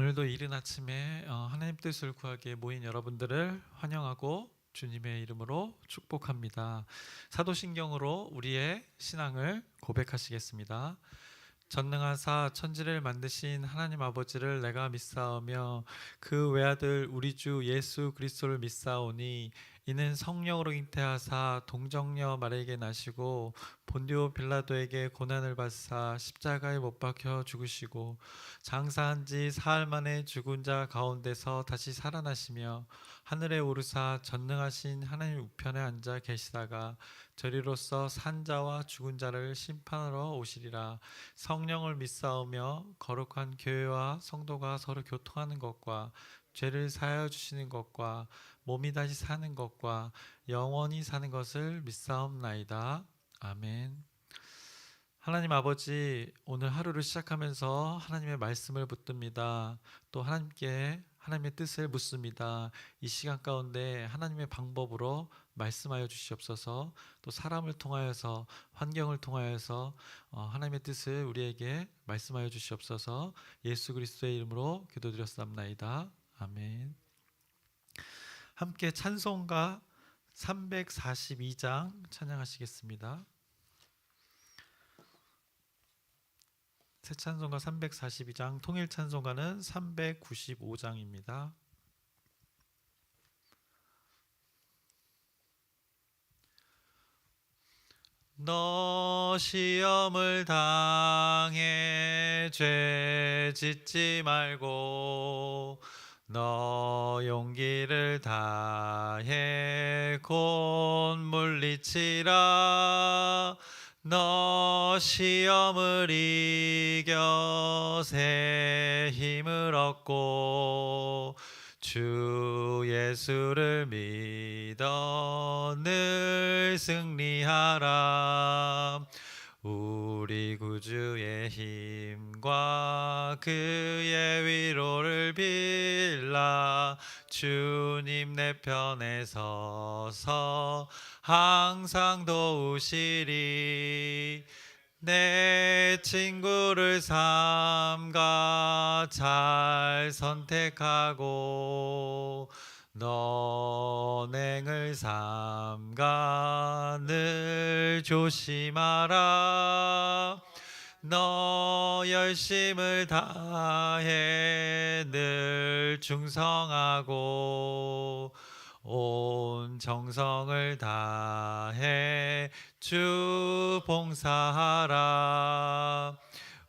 오늘도 이른 아침에 하나님 뜻을 구하기에 모인 여러분들을 환영하고 주님의 이름으로 축복합니다. 사도신경으로 우리의 신앙을 고백하시겠습니다. 전능하사 천지를 만드신 하나님 아버지를 내가 믿사오며 그 외아들 우리 주 예수 그리스도를 믿사오니 이는 성령으로 잉태하사 동정녀 마리아에게 나시고 본디오 빌라도에게 고난을 받사 십자가에 못 박혀 죽으시고 장사한 지 사흘 만에 죽은 자 가운데서 다시 살아나시며 하늘에 오르사 전능하신 하나님 우편에 앉아 계시다가 저리로서 산 자와 죽은 자를 심판하러 오시리라. 성령을 믿사오며 거룩한 교회와 성도가 서로 교통하는 것과 죄를 사하여 주시는 것과 몸이 다시 사는 것과 영원히 사는 것을 믿사옵나이다. 아멘. 하나님 아버지, 오늘 하루를 시작하면서 하나님의 말씀을 붙듭니다. 또 하나님께 하나님의 뜻을 묻습니다. 이 시간 가운데 하나님의 방법으로 말씀하여 주시옵소서. 또 사람을 통하여서, 환경을 통하여서 하나님의 뜻을 우리에게 말씀하여 주시옵소서. 예수 그리스도의 이름으로 기도드렸사옵나이다. 아멘. 함께 찬송가 342장 찬양하시겠습니다. 새 찬송가 342장, 통일 찬송가는 395장입니다. 너 시험을 당해 죄 짓지 말고 너 용기를 다해 곧 물리치라. 너 시험을 이겨 새 힘을 얻고 주 예수를 믿어 늘 승리하라. 우리 구주의 힘과 그의 위로를 빌라. 주님 내 편에 서서 항상 도우시리. 내 친구를 삼가 잘 선택하고 너행을 삼가 늘 조심하라. 너 열심을 다해 늘 충성하고 온 정성을 다해 주 봉사하라.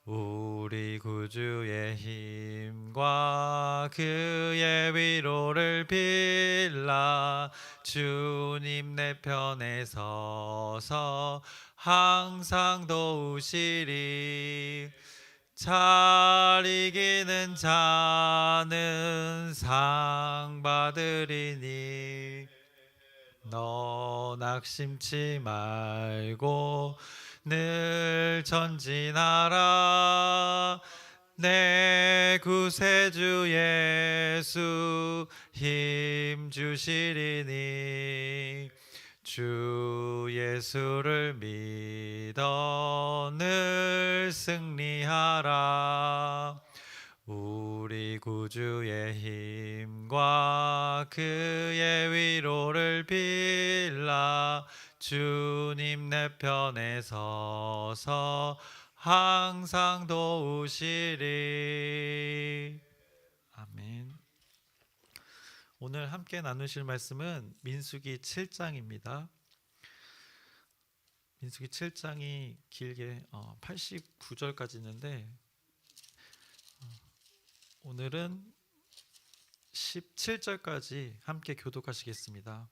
우리 구주의 힘과 그의 위로를 빌라. 주님 내 편에 서서 항상 도우시리. 잘 이기는 자는 상 받으리니 너 낙심치 말고 늘 전진하라. 내 구세주 예수 힘 주시리니 주 예수를 믿어 늘 승리하라. 우리 구주의 힘과 그의 위로를 빌라. 주님 내 편에 서서 항상 도우시리. 아멘. 오늘 함께 나누실 말씀은 민수기 7장입니다. 민수기 7장이 길게 89절까지 있는데 오늘은 17절까지 함께 교독하시겠습니다.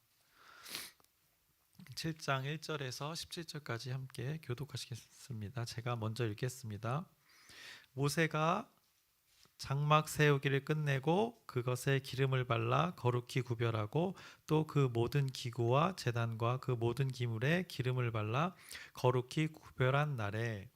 7장 1절에서 17절까지 함께 교독하시겠습니다. 제가 먼저 읽겠습니다. 모세가 장막 세우기를 끝내고 그것에 기름을 발라 거룩히 구별하고 또 그 모든 기구와 제단과 그 모든 기물에 기름을 발라 거룩히 구별한 날에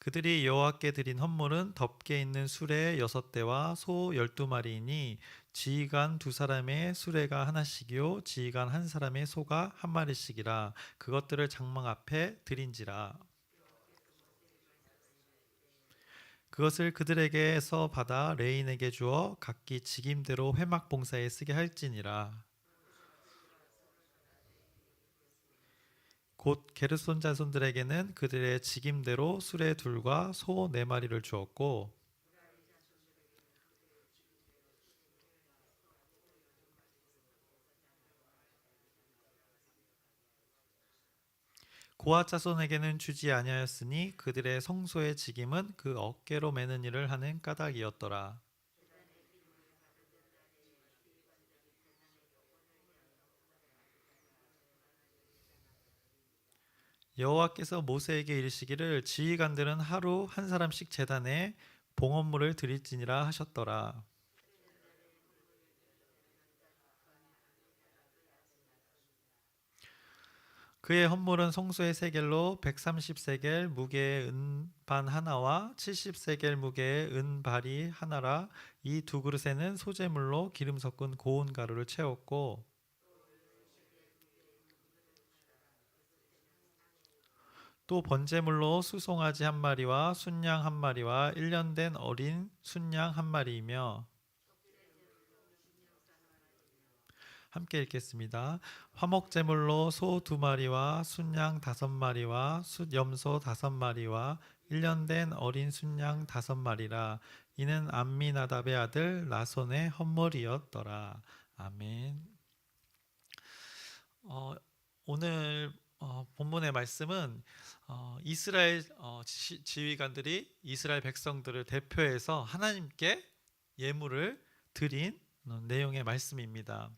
그들이 여호와께 드린 헌물은 덮개 있는 수레 6대와 소 12마리이니 지휘관 2사람의 수레가 하나씩이요 지휘관 1사람의 소가 1마리씩이라. 그것들을 장막 앞에 드린지라. 그것을 그들에게서 받아 레인에게 주어 각기 직임대로 회막 봉사에 쓰게 할지니라. 곧 게르손 자손들에게는 그들의 직임대로 수레 2과 소 4마리를 주었고, 고아 자손에게는 주지 아니하였으니 그들의 성소의 직임은 그 어깨로 매는 일을 하는 까닭이었더라. 여호와께서 모세에게 이르시기를 지휘관들은 하루 1사람씩 제단에 봉헌물을 드릴지니라 하셨더라. 그의 헌물은 성소의 세겔로 130세겔 무게의 은반 하나와 70세겔 무게의 은발이 하나라. 이 2그릇에는 소재물로 기름 섞은 고운 가루를 채웠고, 또 번제물로 수송아지 1마리와 순양 1마리와 1년 된 어린 순양 1마리이며, 함께 읽겠습니다. 화목제물로 소 2마리와 순양 5마리와 숫염소 5마리와 1년 된 어린 순양 5마리라. 이는 암미나답의 아들 나손의 헌물이었더라. 아멘. 오늘 본문의 말씀은 이스라엘 지휘관들이 이스라엘 백성들을 대표해서 하나님께 예물을 드린 내용의 말씀입니다.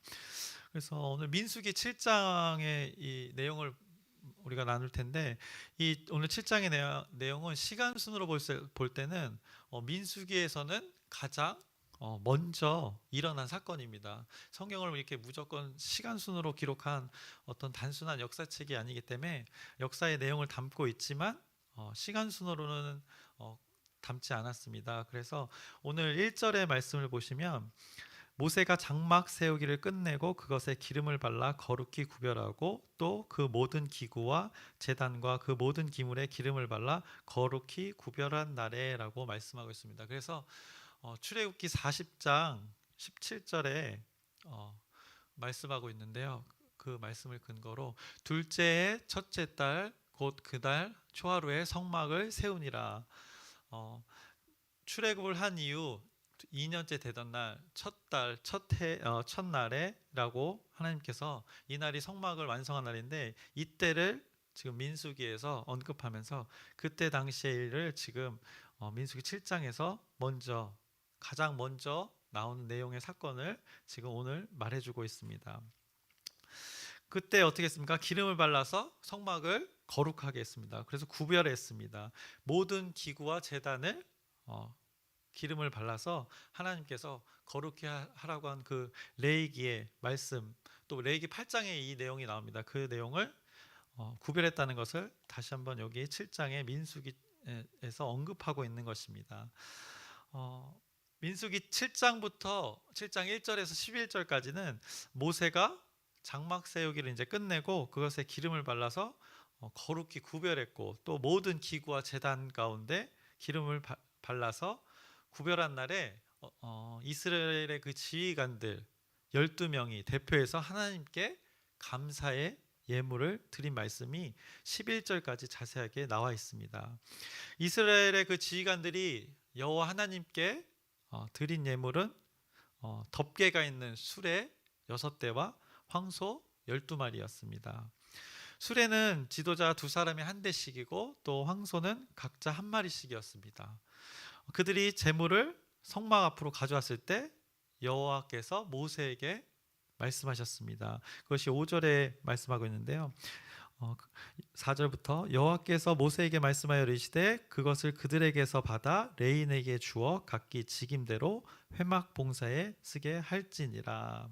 그래서 오늘 민수기 7장의 이 내용을 우리가 나눌 텐데, 이 오늘 7장의 내용은 시간 순으로 볼 때는 민수기에서는 가장 먼저 일어난 사건입니다. 성경을 이렇게 무조건 시간 순으로 기록한 어떤 단순한 역사책이 아니기 때문에 역사의 내용을 담고 있지만 시간 순으로는 담지 않았습니다. 그래서 오늘 1절의 말씀을 보시면 모세가 장막 세우기를 끝내고 그것에 기름을 발라 거룩히 구별하고 또 그 모든 기구와 제단과 그 모든 기물에 기름을 발라 거룩히 구별한 날에라고 말씀하고 있습니다. 그래서 출애굽기 40장 17절에 말씀하고 있는데요. 그 말씀을 근거로 둘째의 첫째 달 곧 그달 초하루에 성막을 세우니라. 출애굽을 한 이후 2년째 되던 날 첫달 첫날에라고 하나님께서 이 날이 성막을 완성한 날인데, 이때를 지금 민수기에서 언급하면서 그때 당시의 일을 지금 민수기 7장에서 가장 먼저 나오는 내용의 사건을 지금 오늘 말해주고 있습니다. 그때 어떻게 했습니까? 기름을 발라서 성막을 거룩하게 했습니다. 그래서 구별했습니다. 모든 기구와 제단을 기름을 발라서 하나님께서 거룩히 하라고 한 그 레위기의 말씀, 또 레위기 8장에 이 내용이 나옵니다. 그 내용을 구별했다는 것을 다시 한번 여기 7장의 민수기에서 언급하고 있는 것입니다. 민수기 7장부터 7장 1절에서 11절까지는 모세가 장막 세우기를 이제 끝내고 그것에 기름을 발라서 거룩히 구별했고, 또 모든 기구와 제단 가운데 기름을 발라서 구별한 날에 이스라엘의 그 지휘관들 12명이 대표해서 하나님께 감사의 예물을 드린 말씀이 11절까지 자세하게 나와 있습니다. 이스라엘의 그 지휘관들이 여호와 하나님께 드린 예물은 덮개가 있는 수레 6대와 황소 12마리였습니다. 수레는 지도자 2사람이 한 대씩이고 또 황소는 각자 1마리씩이었습니다. 그들이 제물을 성막 앞으로 가져왔을 때 여호와께서 모세에게 말씀하셨습니다. 그것이 5절에 말씀하고 있는데요. 4절부터 여호와께서 모세에게 말씀하여 이르시되 그것을 그들에게서 받아 레인에게 주어 각기 직임대로 회막 봉사에 쓰게 할지니라.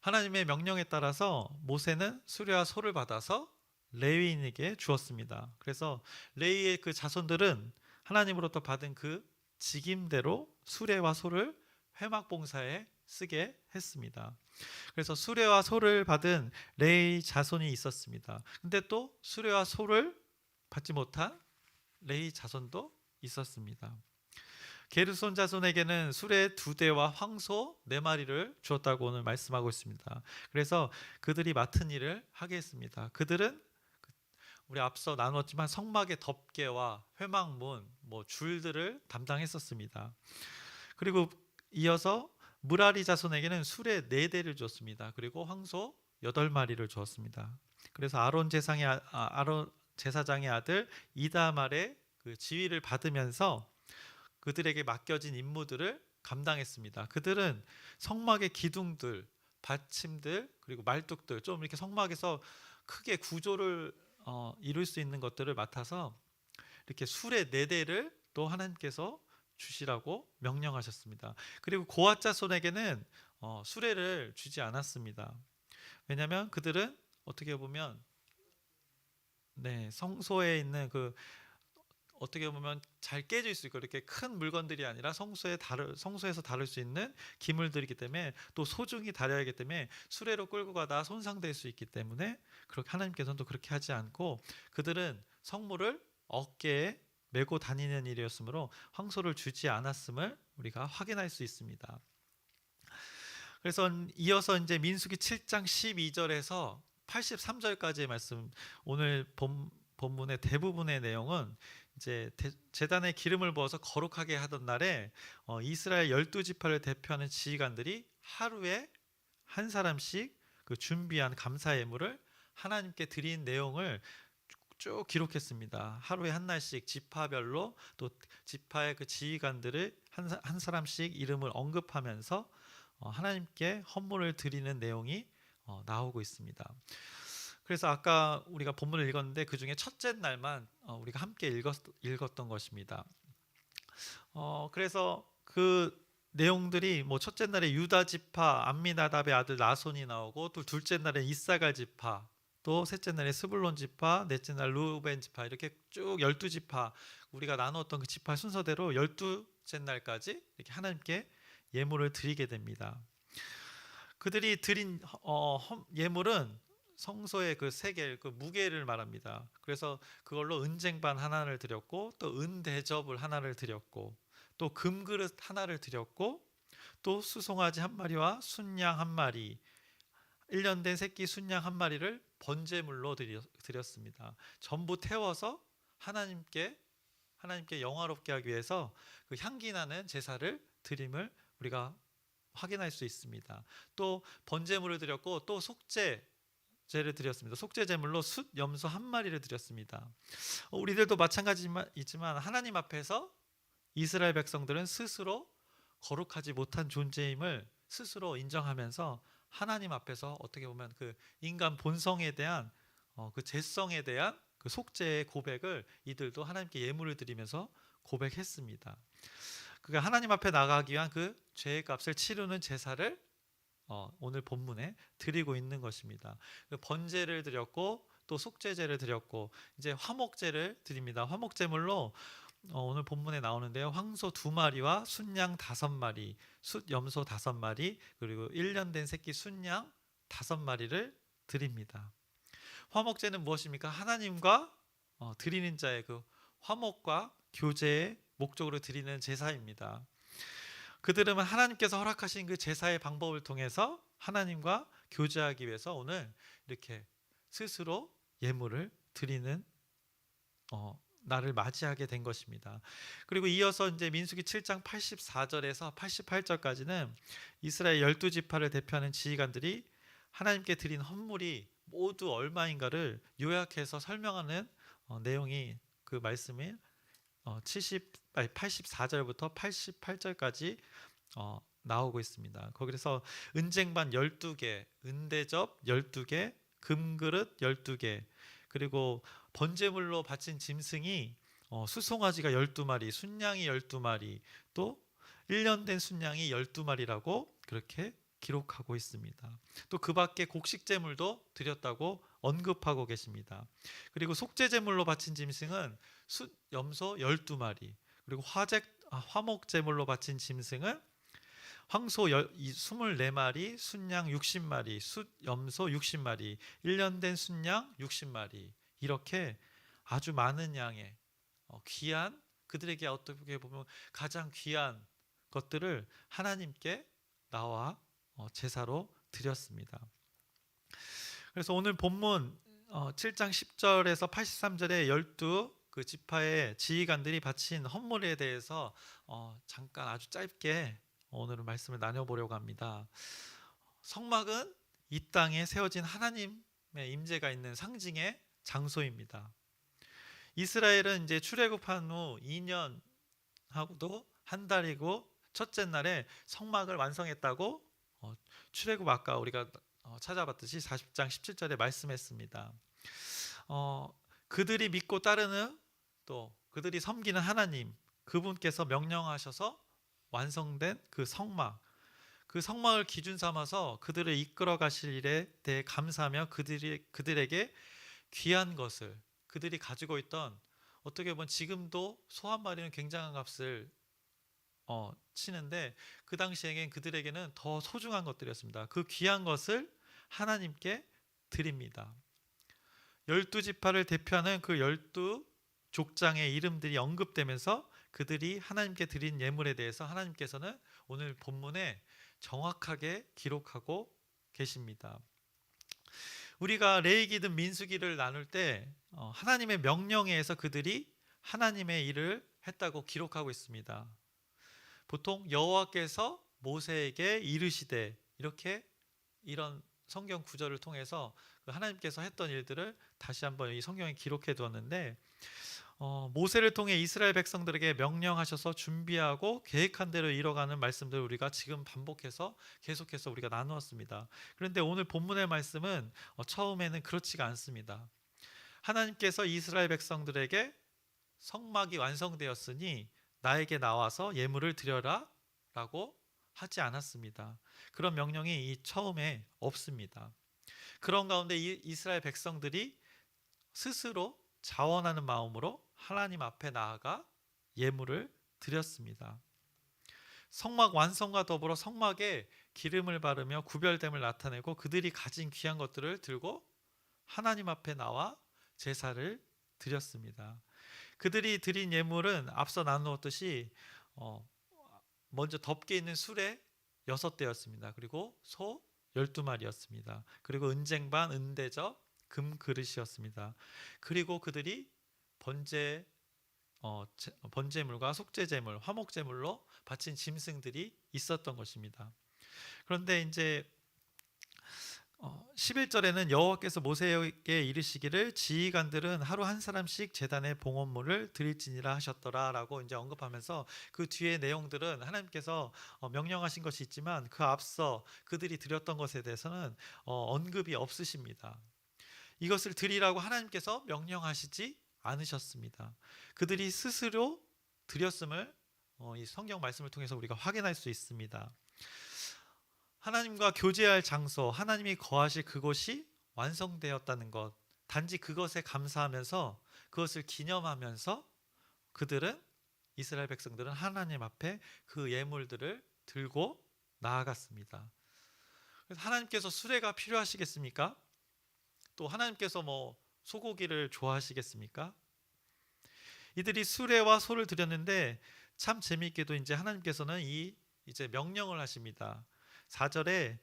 하나님의 명령에 따라서 모세는 수레와 소를 받아서 레위인에게 주었습니다. 그래서 레위의 그 자손들은 하나님으로부터 받은 그 직임대로 수레와 소를 회막 봉사에 쓰게 했습니다. 그래서 수레와 소를 받은 레위 자손이 있었습니다. 근데 또 수레와 소를 받지 못한 레위 자손도 있었습니다. 게르손 자손에게는 수레 2대와 황소 4마리를 주었다고 오늘 말씀하고 있습니다. 그래서 그들이 맡은 일을 하게 했습니다. 그들은 우리 앞서 나눴지만 성막의 덮개와 회막문, 줄들을 담당했었습니다. 그리고 이어서 무라리 자손에게는 수레 4대를 줬습니다. 그리고 황소 8마리를 주었습니다. 그래서 아론 제사장의 아들 이다말의 그 지위를 받으면서 그들에게 맡겨진 임무들을 감당했습니다. 그들은 성막의 기둥들, 받침들, 그리고 말뚝들, 좀 이렇게 성막에서 크게 구조를 이룰 수 있는 것들을 맡아서 이렇게 수레 4대를 또 하나님께서 주시라고 명령하셨습니다. 그리고 고앗 자손에게는 수레를 주지 않았습니다. 왜냐하면 그들은 어떻게 보면 성소에 있는 어떻게 보면 잘 깨질 수 있고 이렇게 큰 물건들이 아니라 성소에서 다룰 수 있는 기물들이기 때문에 또 소중히 다뤄야 하기 때문에 수레로 끌고 가다 손상될 수 있기 때문에 그렇게 하나님께서는 또 그렇게 하지 않고 그들은 성물을 어깨에 메고 다니는 일이었으므로 황소를 주지 않았음을 우리가 확인할 수 있습니다. 그래서 이어서 이제 민수기 7장 12절에서 83절까지의 말씀, 오늘 본문의 대부분의 내용은 이제 제단에 기름을 부어서 거룩하게 하던 날에 이스라엘 12지파를 대표하는 지휘관들이 하루에 한 사람씩 그 준비한 감사 예물을 하나님께 드린 내용을 쭉 기록했습니다. 하루에 한 날씩 지파별로 또 지파의 그 지휘관들을 한 사람씩 이름을 언급하면서 하나님께 헌물을 드리는 내용이 나오고 있습니다. 그래서 아까 우리가 본문을 읽었는데 그 중에 첫째 날만 우리가 함께 읽었던 것입니다. 그래서 그 내용들이 첫째 날에 유다 지파 암미나답의 아들 나손이 나오고 또 둘째 날에 이사갈 지파, 또 셋째 날에 스불론 지파, 넷째 날 루벤 지파, 이렇게 쭉 12지파 우리가 나누었던 그 지파 순서대로 12째 날까지 이렇게 하나님께 예물을 드리게 됩니다. 그들이 드린 예물은 성소의 그 세겔, 그 무게를 말합니다. 그래서 그걸로 은쟁반 하나를 드렸고 또 은대접을 하나를 드렸고 또 금그릇 하나를 드렸고 또 수송아지 1마리와 순양 1마리, 1년 된 새끼 순양 1마리를 번제물로 드렸습니다. 전부 태워서 하나님께 영화롭게 하기 위해서 그 향기 나는 제사를 드림을 우리가 확인할 수 있습니다. 또 번제물을 드렸고 또 속죄제를 드렸습니다. 속죄 제물로 숫 염소 1마리를 드렸습니다. 우리들도 마찬가지지만 하나님 앞에서 이스라엘 백성들은 스스로 거룩하지 못한 존재임을 스스로 인정하면서 하나님 앞에서 어떻게 보면 그 인간 본성에 대한 그 죄성에 대한 그 속죄의 고백을 이들도 하나님께 예물을 드리면서 고백했습니다. 그러니까 하나님 앞에 나가기 위한 그 죄의 값을 치르는 제사를 오늘 본문에 드리고 있는 것입니다. 번제를 드렸고 또 속죄제를 드렸고 이제 화목제를 드립니다. 화목제물로 오늘 본문에 나오는데요, 황소 2마리와 순양 5마리, 숫 염소 5마리, 그리고 1년 된 새끼 순양 5마리를 드립니다. 화목제는 무엇입니까? 하나님과 드리는 자의 그 화목과 교제의 목적으로 드리는 제사입니다. 그들은 하나님께서 허락하신 그 제사의 방법을 통해서 하나님과 교제하기 위해서 오늘 이렇게 스스로 예물을 드리는 날을 맞이하게 된 것입니다. 그리고 이어서 이제 민수기 7장 84절에서 88절까지는 이스라엘 12지파를 대표하는 지휘관들이 하나님께 드린 헌물이 모두 얼마인가를 요약해서 설명하는 내용이 그 말씀이 84절부터 88절까지 나오고 있습니다. 거기서 은쟁반 12개, 은대접 12개, 금그릇 12개, 그리고 번제물로 바친 짐승이 수송아지가 12마리, 순양이 12마리, 또 1년 된 순양이 12마리라고 그렇게 기록하고 있습니다. 또 그 밖에 곡식제물도 드렸다고 언급하고 계십니다. 그리고 속죄 제물로 바친 짐승은 숫 염소 12마리, 그리고 화목 제물로 바친 짐승은 황소 24마리, 순양 60마리, 숫 염소 60마리, 1년 된 순양 60마리, 이렇게 아주 많은 양의 귀한, 그들에게 어떻게 보면 가장 귀한 것들을 하나님께 나와 제사로 드렸습니다. 그래서 오늘 본문 7장 10절에서 83절에 12그 지파의 지휘관들이 바친 헌물에 대해서 잠깐 아주 짧게 오늘은 말씀을 나눠보려고 합니다. 성막은 이 땅에 세워진 하나님의 임재가 있는 상징의 장소입니다. 이스라엘은 이제 출애굽한 후 2년 하고도 한 달이고 첫째 날에 성막을 완성했다고 출애굽 아까 우리가 찾아봤듯이 40장 17절에 말씀했습니다. 그들이 믿고 따르는, 또 그들이 섬기는 하나님, 그분께서 명령하셔서 완성된 그 성막을 기준 삼아서 그들을 이끌어 가실 일에 대해 감사하며 그들에게 귀한 것을, 그들이 가지고 있던, 어떻게 보면 지금도 소 한 마리는 굉장한 값을 치는데 그 당시에는 그들에게는 더 소중한 것들이었습니다. 그 귀한 것을 하나님께 드립니다. 12지파를 대표하는 그 12족장의 이름들이 언급되면서 그들이 하나님께 드린 예물에 대해서 하나님께서는 오늘 본문에 정확하게 기록하고 계십니다. 우리가 레위기든 민수기를 나눌 때 하나님의 명령에 의해서 그들이 하나님의 일을 했다고 기록하고 있습니다. 보통 여호와께서 모세에게 이르시되, 이렇게 이런 성경 구절을 통해서 하나님께서 했던 일들을 다시 한번 이 성경에 기록해 두었는데, 모세를 통해 이스라엘 백성들에게 명령하셔서 준비하고 계획한 대로 이뤄가는 말씀들을 우리가 지금 반복해서 계속해서 우리가 나누었습니다. 그런데 오늘 본문의 말씀은 처음에는 그렇지가 않습니다. 하나님께서 이스라엘 백성들에게 성막이 완성되었으니 나에게 나와서 예물을 드려라 라고 하지 않았습니다. 그런 명령이 이 처음에 없습니다. 그런 가운데 이스라엘 백성들이 스스로 자원하는 마음으로 하나님 앞에 나아가 예물을 드렸습니다. 성막 완성과 더불어 성막에 기름을 바르며 구별됨을 나타내고 그들이 가진 귀한 것들을 들고 하나님 앞에 나와 제사를 드렸습니다. 그들이 드린 예물은 앞서 나누었듯이 먼저 덮개 있는 수레 6대였습니다. 그리고 소 12마리였습니다. 그리고 은쟁반, 은대접, 금 그릇이었습니다. 그리고 그들이 번제물과 속죄제물, 화목제물로 바친 짐승들이 있었던 것입니다. 그런데 이제 11절에는 여호와께서 모세에게 이르시기를 지휘관들은 하루 한 사람씩 제단에 봉헌물을 드릴지니라 하셨더라 라고 이제 언급하면서 그 뒤에 내용들은 하나님께서 명령하신 것이 있지만 그 앞서 그들이 드렸던 것에 대해서는 언급이 없으십니다. 이것을 드리라고 하나님께서 명령하시지 않으셨습니다. 그들이 스스로 드렸음을 이 성경 말씀을 통해서 우리가 확인할 수 있습니다. 하나님과 교제할 장소, 하나님이 거하실 그곳이 완성되었다는 것, 단지 그것에 감사하면서 그것을 기념하면서 이스라엘 백성들은 하나님 앞에 그 예물들을 들고 나아갔습니다. 그래서 하나님께서 수레가 필요하시겠습니까? 또 하나님께서 소고기를 좋아하시겠습니까? 이들이 수레와 소를 드렸는데 참 재미있게도 이제 하나님께서는 이제 명령을 하십니다. 4절에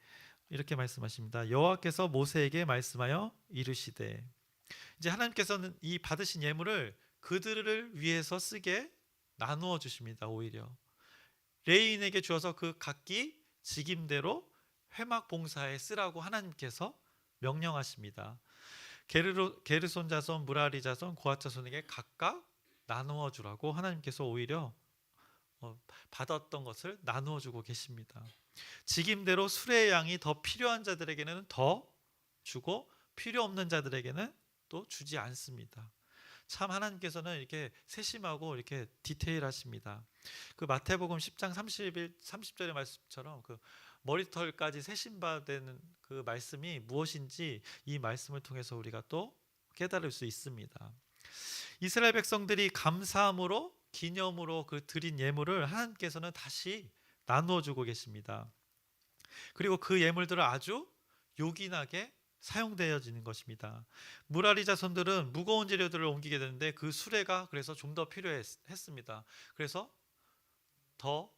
이렇게 말씀하십니다. 여호와께서 모세에게 말씀하여 이르시되, 이제 하나님께서는 이 받으신 예물을 그들을 위해서 쓰게 나누어 주십니다. 오히려 레위인에게 주어서 그 각기 직임대로 회막 봉사에 쓰라고 하나님께서 명령하십니다. 게르손 자손, 무라리 자손, 고핫 자손에게 각각 나누어 주라고 하나님께서 오히려 받았던 것을 나누어 주고 계십니다. 직임대로 수레의 양이 더 필요한 자들에게는 더 주고 필요 없는 자들에게는 또 주지 않습니다. 참 하나님께서는 이렇게 세심하고 이렇게 디테일하십니다. 그 마태복음 10장 30절의 말씀처럼 그 머리털까지 세심받는 그 말씀이 무엇인지 이 말씀을 통해서 우리가 또 깨달을 수 있습니다. 이스라엘 백성들이 감사함으로 기념으로 그 드린 예물을 하나님께서는 다시 나누어 주고 계십니다. 그리고 그 예물들을 아주 요긴하게 사용되어지는 것입니다. 무라리 자손들은 무거운 재료들을 옮기게 되는데 그 수레가 그래서 좀 더 필요했습니다. 그래서 더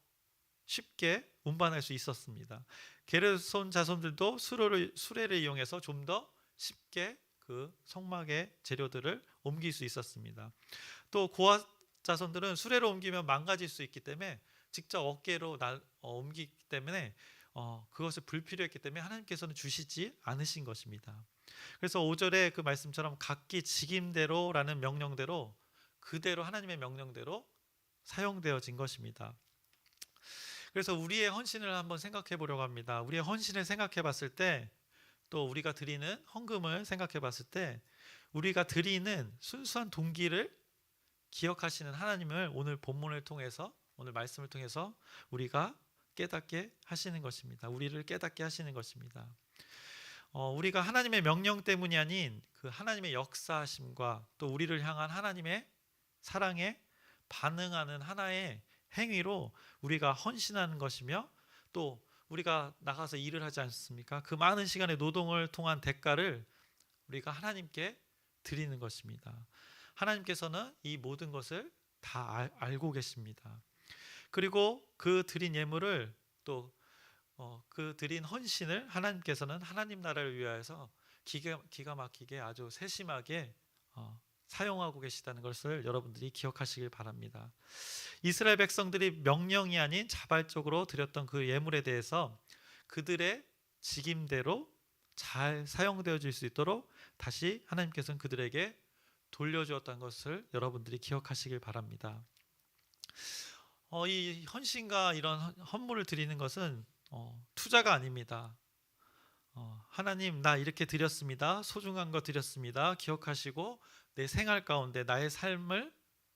쉽게 운반할 수 있었습니다. 게르손 자손들도 수레를 이용해서 좀 더 쉽게 그 성막의 재료들을 옮길 수 있었습니다. 또 고아 자손들은 수레로 옮기면 망가질 수 있기 때문에 직접 어깨로 옮기기 때문에 그것을 불필요했기 때문에 하나님께서는 주시지 않으신 것입니다. 그래서 5절에 그 말씀처럼 각기 직임대로라는 명령대로 그대로 하나님의 명령대로 사용되어진 것입니다. 그래서 우리의 헌신을 한번 생각해 보려고 합니다. 우리의 헌신을 생각해 봤을 때, 또 우리가 드리는 헌금을 생각해 봤을 때, 우리가 드리는 순수한 동기를 기억하시는 하나님을 오늘 본문을 통해서, 오늘 말씀을 통해서 우리가 깨닫게 하시는 것입니다. 우리를 깨닫게 하시는 것입니다. 우리가 하나님의 명령 때문이 아닌 그 하나님의 역사하심과 또 우리를 향한 하나님의 사랑에 반응하는 하나의 행위로 우리가 헌신하는 것이며, 또 우리가 나가서 일을 하지 않습니까? 그 많은 시간의 노동을 통한 대가를 우리가 하나님께 드리는 것입니다. 하나님께서는 이 모든 것을 다 알고 계십니다. 그리고 그 드린 예물을 또 그 드린 헌신을 하나님께서는 하나님 나라를 위하여서 기가 막히게 아주 세심하게 사용하고 계시다는 것을 여러분들이 기억하시길 바랍니다. 이스라엘 백성들이 명령이 아닌 자발적으로 드렸던 그 예물에 대해서 그들의 직임대로 잘 사용되어질 수 있도록 다시 하나님께서는 그들에게 돌려주었다는 것을 여러분들이 기억하시길 바랍니다. 이 헌신과 이런 헌물을 드리는 것은 투자가 아닙니다. 하나님, 나 이렇게 드렸습니다. 소중한 거 드렸습니다. 기억하시고 내 생활 가운데 나의 삶을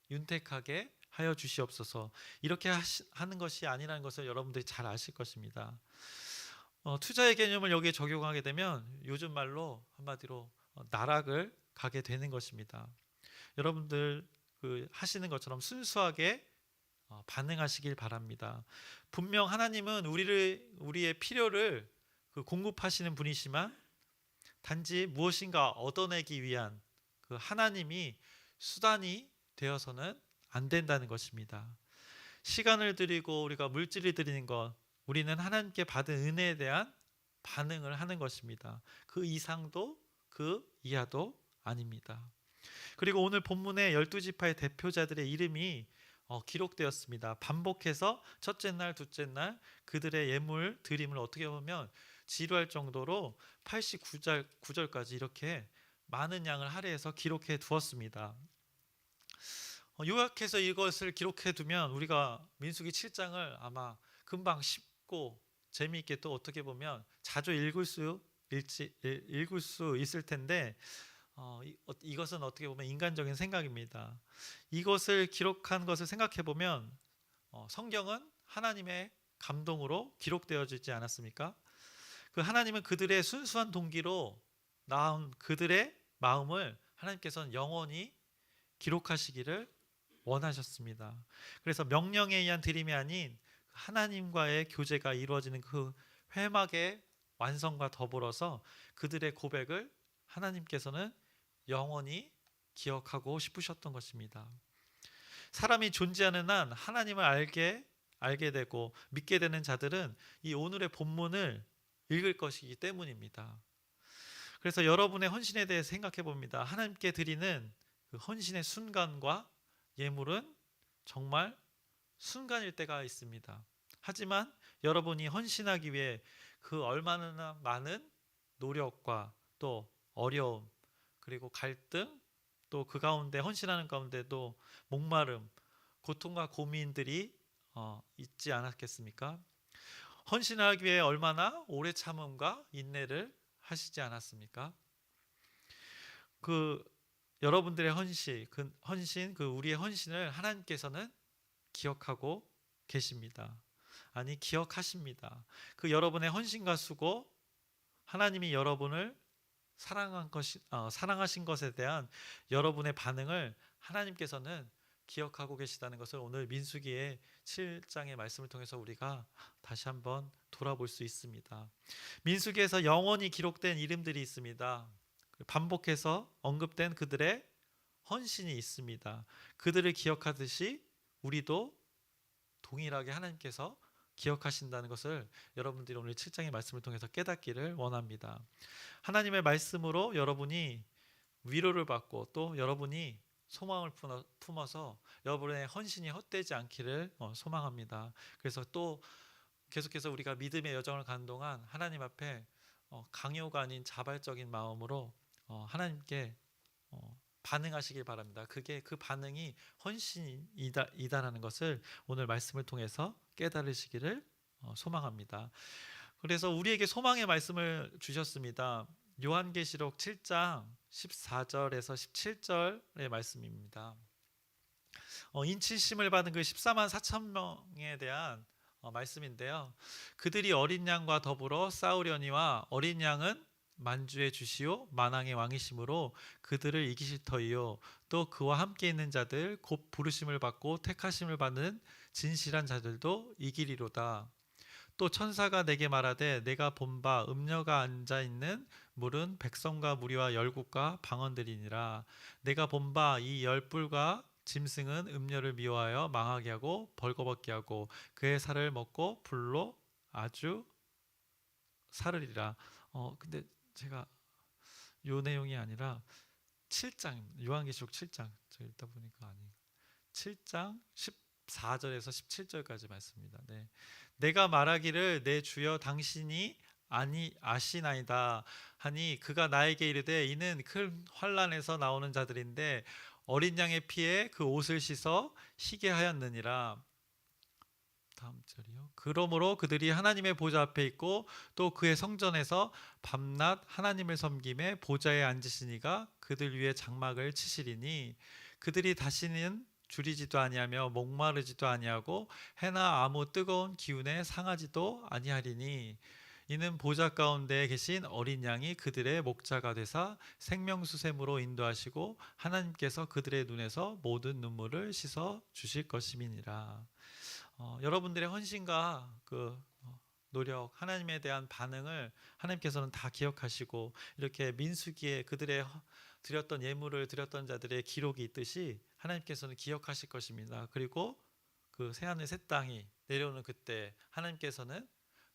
윤택하게 하여 주시옵소서. 이렇게 하는 것이 아니라는 것을 여러분들이 잘 아실 것입니다. 투자의 개념을 여기에 적용하게 되면 요즘 말로 한마디로 나락을 가게 되는 것입니다. 여러분들 하시는 것처럼 순수하게 반응하시길 바랍니다. 분명 하나님은 우리의 필요를 공급하시는 분이시만 단지 무엇인가 얻어내기 위한 그 하나님이 수단이 되어서는 안 된다는 것입니다. 시간을 드리고 우리가 물질을 드리는 것, 우리는 하나님께 받은 은혜에 대한 반응을 하는 것입니다. 그 이상도 그 이하도 아닙니다. 그리고 오늘 본문에 12지파의 대표자들의 이름이 기록되었습니다. 반복해서 첫째 날, 둘째 날 그들의 예물 드림을 어떻게 보면 지루할 정도로 89절까지 이렇게 많은 양을 할애해서 기록해 두었습니다. 요약해서 이것을 기록해 두면 우리가 민수기 7장을 아마 금방 쉽고 재미있게 또 어떻게 보면 자주 읽을 수 있을 텐데, 이것은 어떻게 보면 인간적인 생각입니다. 이것을 기록한 것을 생각해 보면 성경은 하나님의 감동으로 기록되어지지 않았습니까? 그 하나님은 그들의 순수한 동기로 낳은 그들의 마음을 하나님께서는 영원히 기록하시기를 원하셨습니다. 그래서 명령에 의한 드림이 아닌 하나님과의 교제가 이루어지는 그 회막의 완성과 더불어서 그들의 고백을 하나님께서는 영원히 기억하고 싶으셨던 것입니다. 사람이 존재하는 한 하나님을 알게 되고 믿게 되는 자들은 이 오늘의 본문을 읽을 것이기 때문입니다. 그래서 여러분의 헌신에 대해 생각해 봅니다. 하나님께 드리는 그 헌신의 순간과 예물은 정말 순간일 때가 있습니다. 하지만 여러분이 헌신하기 위해 그 얼마나 많은 노력과 또 어려움, 그리고 갈등, 또 그 가운데 헌신하는 가운데도 목마름, 고통과 고민들이 있지 않았겠습니까? 헌신하기 위해 얼마나 오래 참음과 인내를 하시지 않았습니까? 여러분들의 헌신, 우리의 헌신을 하나님께서는 기억하고 계십니다. 아니, 기억하십니다. 그 여러분의 헌신과 수고, 하나님이 여러분을 사랑하신 것에 대한 여러분의 반응을 하나님께서는 기억하고 계시다는 것을 오늘 민수기의 7장의 말씀을 통해서 우리가 다시 한번 돌아볼 수 있습니다. 민수기에서 영원히 기록된 이름들이 있습니다. 반복해서 언급된 그들의 헌신이 있습니다. 그들을 기억하듯이 우리도 동일하게 하나님께서 기억하신다는 것을 여러분들이 오늘 7장의 말씀을 통해서 깨닫기를 원합니다. 하나님의 말씀으로 여러분이 위로를 받고 또 여러분이 소망을 품어서 여러분의 헌신이 헛되지 않기를 소망합니다. 그래서 또 계속해서 우리가 믿음의 여정을 가는 동안 하나님 앞에 강요가 아닌 자발적인 마음으로 하나님께 반응하시길 바랍니다. 그게 그 반응이 헌신이다라는 것을 오늘 말씀을 통해서 깨달으시기를 소망합니다. 그래서 우리에게 소망의 말씀을 주셨습니다. 요한계시록 7장 14절에서 17절의 말씀입니다. 인치심을 받은 그 14만 4천 명에 대한 말씀인데요. 그들이 어린 양과 더불어 싸우려니와 어린 양은 만주의 주시오 만왕의 왕이심으로 그들을 이기실 터이요 또 그와 함께 있는 자들 곧 부르심을 받고 택하심을 받는 진실한 자들도 이기리로다. 또 천사가 내게 말하되 내가 본 바 음녀가 앉아 있는 물은 백성과 무리와 열국과 방언들이니라. 내가 본 바 이 열불과 짐승은 음녀를 미워하여 망하게 하고 벌거벗게 하고 그의 살을 먹고 불로 아주 사르리라. 근데 제가 요 내용이 아니라 7장 요한계시록 7장 저 읽다 보니까 아니 7장 14절에서 17절까지 말씀입니다. 네. 내가 말하기를 내 주여 당신이 아시나이다 하니 그가 나에게 이르되 이는 큰 환난에서 나오는 자들인데 어린 양의 피에 그 옷을 씻어 희게 하였느니라. 다음 절이요. 그러므로 그들이 하나님의 보좌 앞에 있고 또 그의 성전에서 밤낮 하나님을 섬김에 보좌에 앉으시니가 그들 위에 장막을 치시리니 그들이 다시는 줄이지도 아니하며 목마르지도 아니하고 해나 아무 뜨거운 기운에 상하지도 아니하리니 이는 보좌 가운데 계신 어린 양이 그들의 목자가 되사 생명수샘으로 인도하시고 하나님께서 그들의 눈에서 모든 눈물을 씻어 주실 것임이니라. 여러분들의 헌신과 그 노력, 하나님에 대한 반응을 하나님께서는 다 기억하시고 이렇게 민수기에 그들의 드렸던 예물을 드렸던 자들의 기록이 있듯이 하나님께서는 기억하실 것입니다. 그리고 그 새하늘 새 땅이 내려오는 그때 하나님께서는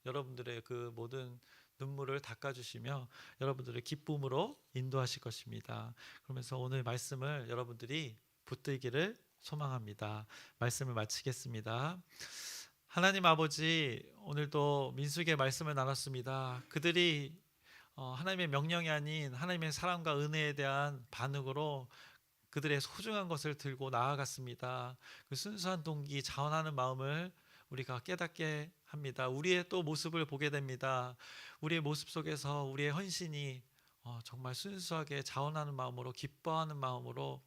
여러분들의 그 모든 눈물을 닦아주시며 여러분들을 기쁨으로 인도하실 것입니다. 그러면서 오늘 말씀을 여러분들이 붙들기를 소망합니다. 말씀을 마치겠습니다. 하나님 아버지, 오늘도 민수기의 말씀을 나눴습니다. 그들이 하나님의 명령이 아닌 하나님의 사랑과 은혜에 대한 반응으로 그들의 소중한 것을 들고 나아갔습니다. 그 순수한 동기, 자원하는 마음을 우리가 깨닫게 합니다. 우리의 또 모습을 보게 됩니다. 우리의 모습 속에서 우리의 헌신이 정말 순수하게 자원하는 마음으로 기뻐하는 마음으로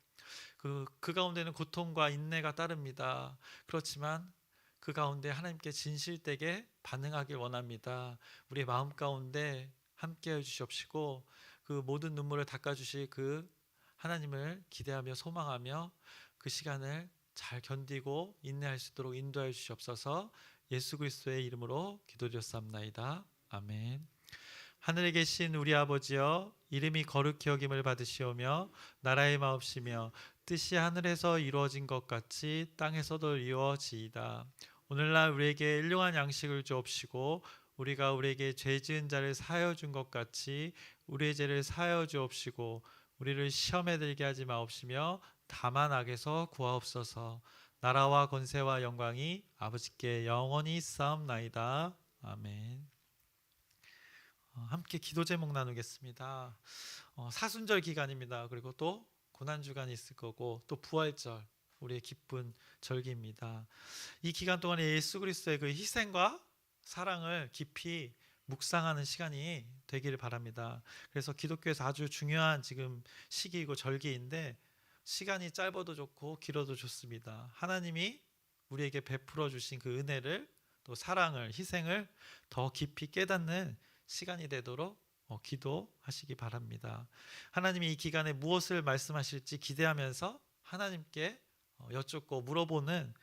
그 가운데는 고통과 인내가 따릅니다. 그렇지만 그 가운데 하나님께 진실되게 반응하길 원합니다. 우리의 마음 가운데 함께해 주시옵시고 그 모든 눈물을 닦아주실 그 하나님을 기대하며 소망하며 그 시간을 잘 견디고 인내할 수 있도록 인도하여 주시옵소서. 예수 그리스도의 이름으로 기도드렸사옵나이다. 아멘. 하늘에 계신 우리 아버지여, 이름이 거룩히 여김을 받으시오며 나라의 마옵시며 뜻이 하늘에서 이루어진 것 같이 땅에서도 이루어지이다. 오늘날 우리에게 일용할 양식을 주옵시고 우리가 우리에게 죄 지은 자를 사하여 준 것 같이 우리의 죄를 사하여 주옵시고 우리를 시험에 들게 하지 마옵시며 다만 악에서 구하옵소서. 나라와 권세와 영광이 아버지께 영원히 있사옵나이다. 아멘. 함께 기도 제목 나누겠습니다. 사순절 기간입니다. 그리고 또 고난주간이 있을 거고 또 부활절, 우리의 기쁜 절기입니다. 이 기간 동안에 예수 그리스도의 그 희생과 사랑을 깊이 묵상하는 시간이 되기를 바랍니다. 그래서 기독교에서 아주 중요한 지금 시기이고 절기인데 시간이 짧아도 좋고 길어도 좋습니다. 하나님이 우리에게 베풀어 주신 그 은혜를 또 사랑을, 희생을 더 깊이 깨닫는 시간이 되도록 기도하시기 바랍니다. 하나님이 이 기간에 무엇을 말씀하실지 기대하면서 하나님께 여쭙고 물어보는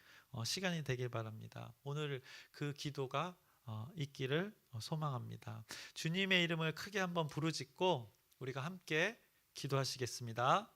시간이 되길 바랍니다. 오늘 그 기도가 있기를 소망합니다. 주님의 이름을 크게 한번 부르짖고 우리가 함께 기도하시겠습니다.